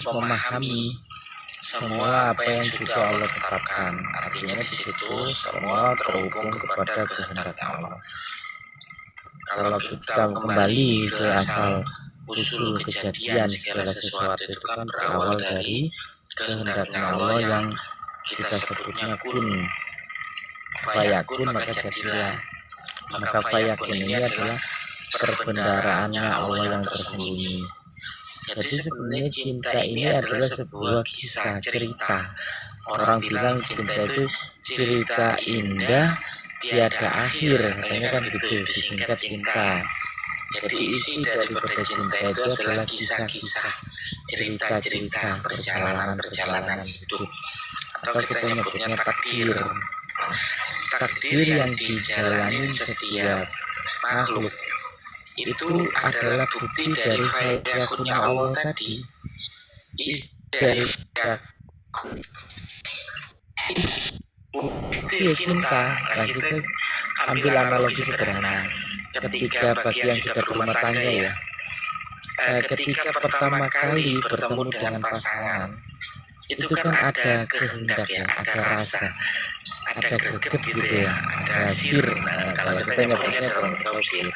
memahami semua apa yang sudah Allah tetapkan. Artinya di situ semua terhubung kepada kehendak Allah. Kalau kita kembali ke asal usul kejadian segala sesuatu itu kan berawal dari kehendaknya Allah yang kita sebutnya kun. Fayakun maka jadilah. Maka fayakun ini adalah perbendaraannya Allah yang tersembunyi. Jadi sebenarnya cinta ini adalah sebuah kisah cerita. Orang bilang cinta itu cerita indah tiada akhir, katanya kan gitu, disingkat cinta. Jadi isi daripada cinta itu adalah kisah-kisah, cerita-cerita, perjalanan-perjalanan hidup. Atau kita nyebutnya takdir. Takdir yang dijalani setiap makhluk itu adalah bukti dari fayakunnya Allah tadi. Dari itu ya cinta. Nah, kita ambil analogi sederhana. Ketika bagi yang sudah berumah tangga ya, ketika pertama kali bertemu dengan pasangan, itu kan ada kehendak ya, ada rasa, ada greget gitu ya, ada sir. Nah, kalau kita nyebutnya dalam tasawuf sir,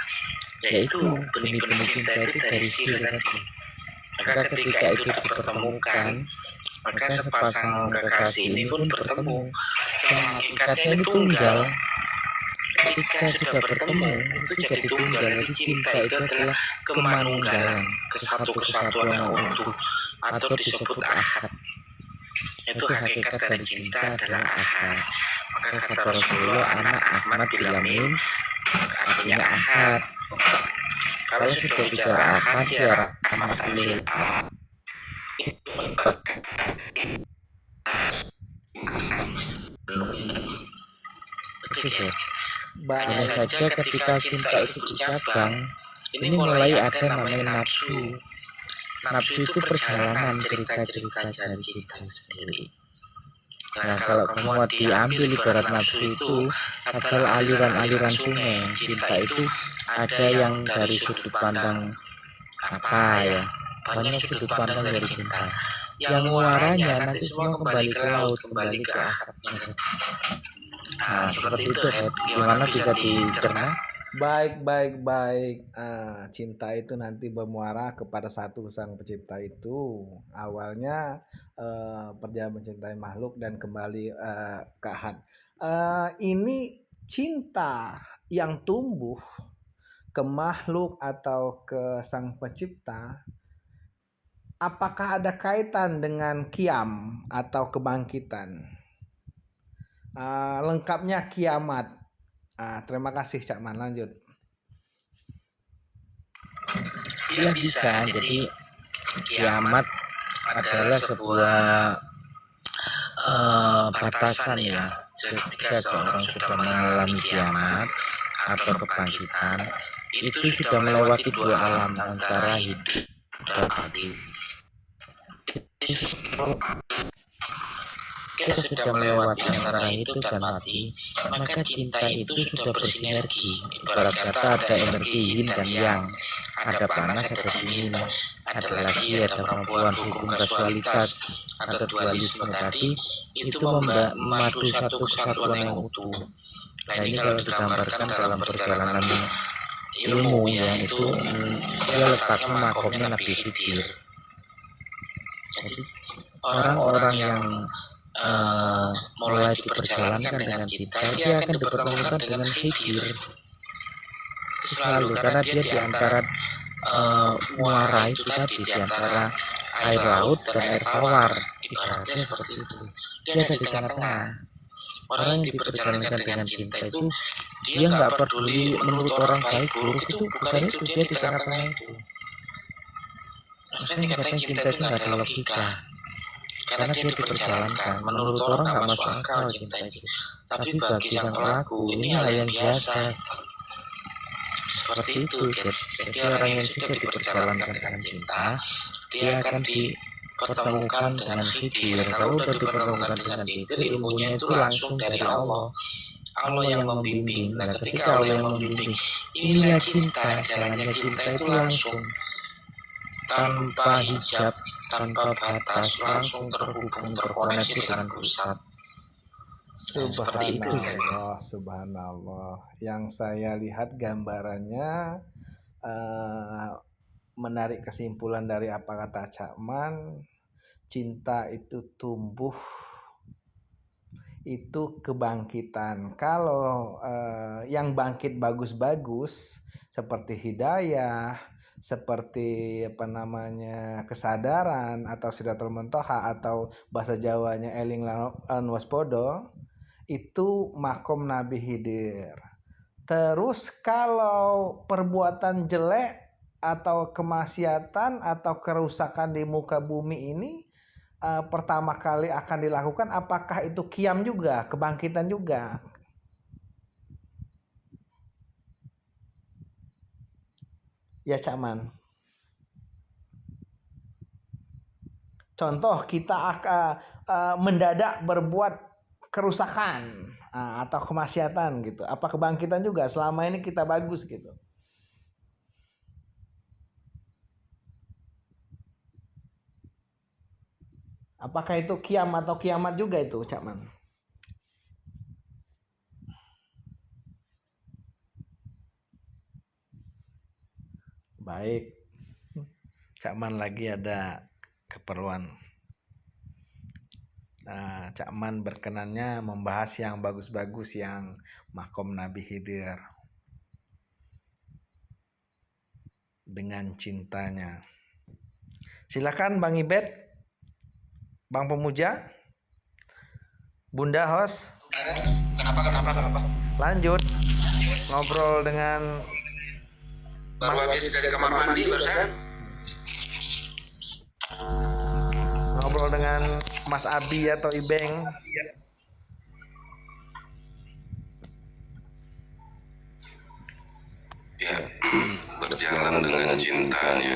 yaitu benih-benih cinta itu dari sir tadi. Maka ketika itu dipertemukan, maka sepasang kekasih ini pun bertemu. Yang hakikatnya ini tunggal. Ketika sudah bertemu, itu jadi tunggal. Jadi cinta itu adalah kemanunggalan, kesatuan yang utuh, atau disebut ahad. Itu hakikat dari cinta adalah ahad. Maka kata Rasulullah, anak Ahmad bil Amin, artinya ahad. Kalau sudah bicara ahad ya rahmat lil ahad. Betul. Hanya saja ketika cinta itu bercabang, ini mulai ada namanya nafsu. Nafsu itu perjalanan cerita-cerita jalan cinta sendiri. Nah, kalau kamu diambil ibarat nafsu itu adalah aliran-aliran sungai. Cinta itu ada yang dari sudut pandang apa ya? Banyak sudut pandang dari cinta. Yang muaranya nanti semua kembali ke laut, kembali ke akadnya. Nah, seperti itu, gimana bisa dicerna? Baik. Cinta itu nanti bermuara kepada satu sang pencipta itu. Awalnya perjalanan mencintai makhluk dan kembali ke ahad. Ini cinta yang tumbuh ke makhluk atau ke sang pencipta. Apakah ada kaitan dengan kiam atau kebangkitan? Lengkapnya kiamat. Terima kasih Cak Man, lanjut. Iya bisa. Jadi kiamat adalah sebuah batasan ya. Ketika seorang sudah mengalami kiamat atau kebangkitan, itu sudah melewati dua alam antara hidup dan mati. Ketika sudah melewati antara hidup dan mati, maka cinta itu sudah bersinergi. Ibarat kata ada energi yin dan yang, ada panas, ada dingin, ada lagi ada perempuan, hukum kasualitas, ada dualisme tadi, itu memadu satu kesatuan yang utuh. Nah ini kalau digambarkan dalam perjalanan ilmu ya, itu dia letaknya makomnya Nabi Khidir. Jadi orang-orang yang mulai diperjalankan dengan cinta, dia akan dipertemukan dengan Khidir. Itu selalu karena dia di antara muara itu tadi, di antara air laut dan air tawar, ibaratnya seperti itu. Dia ada di tengah-tengah. Orang yang diperjalankan dengan cinta itu dia nggak peduli menurut orang baik buruk, itu bukan itu, dia di tengah-tengah itu. Makanya katanya cinta itu nggak ada logika. Karena dia diperjalankan, menurut orang nggak masuk akal cinta itu, tapi bagi sang pelaku ini hal yang biasa. Seperti itu. Jadi orang yang sudah diperjalankan dengan cinta, dia akan dipertemukan dengan Khidir. Kalau sudah dipertemukan dengan Khidir, ilmunya itu langsung dari Allah. Allah yang membimbing. Nah, ketika Allah yang membimbing, inilah cinta, jalannya cinta itu langsung tanpa hijab, tanpa batas, langsung terhubung, terkoneksi dengan pusat. Seperti itu ya. Subhanallah, subhanallah. Yang saya lihat gambarannya menarik kesimpulan dari apa kata Cakman, cinta itu tumbuh, itu kebangkitan. Kalau yang bangkit bagus-bagus seperti hidayah, seperti kesadaran atau sidratul muntaha atau bahasa Jawanya eling lan waspodo, itu makom Nabi Khidir. Terus kalau perbuatan jelek atau kemaksiatan atau kerusakan di muka bumi ini pertama kali akan dilakukan, apakah itu qiyam juga, kebangkitan juga? Ya Cakman. Contoh kita mendadak berbuat kerusakan atau kemaksiatan gitu. Apa kebangkitan juga? Selama ini kita bagus gitu. Apakah itu qiyam atau kiamat juga itu, Cakman? Baik. Cakman lagi ada keperluan. Cakman berkenannya membahas yang bagus-bagus, yang makom Nabi Khidir dengan cintanya. Silakan Bang Ibet, Bang Pemuja, Bunda Host. Kenapa? Lanjut ngobrol dengan Baru habis dari kamar mandi barusan. ngobrol dengan Mas Abi atau Ibeng. Ya, berjalan dengan cintanya.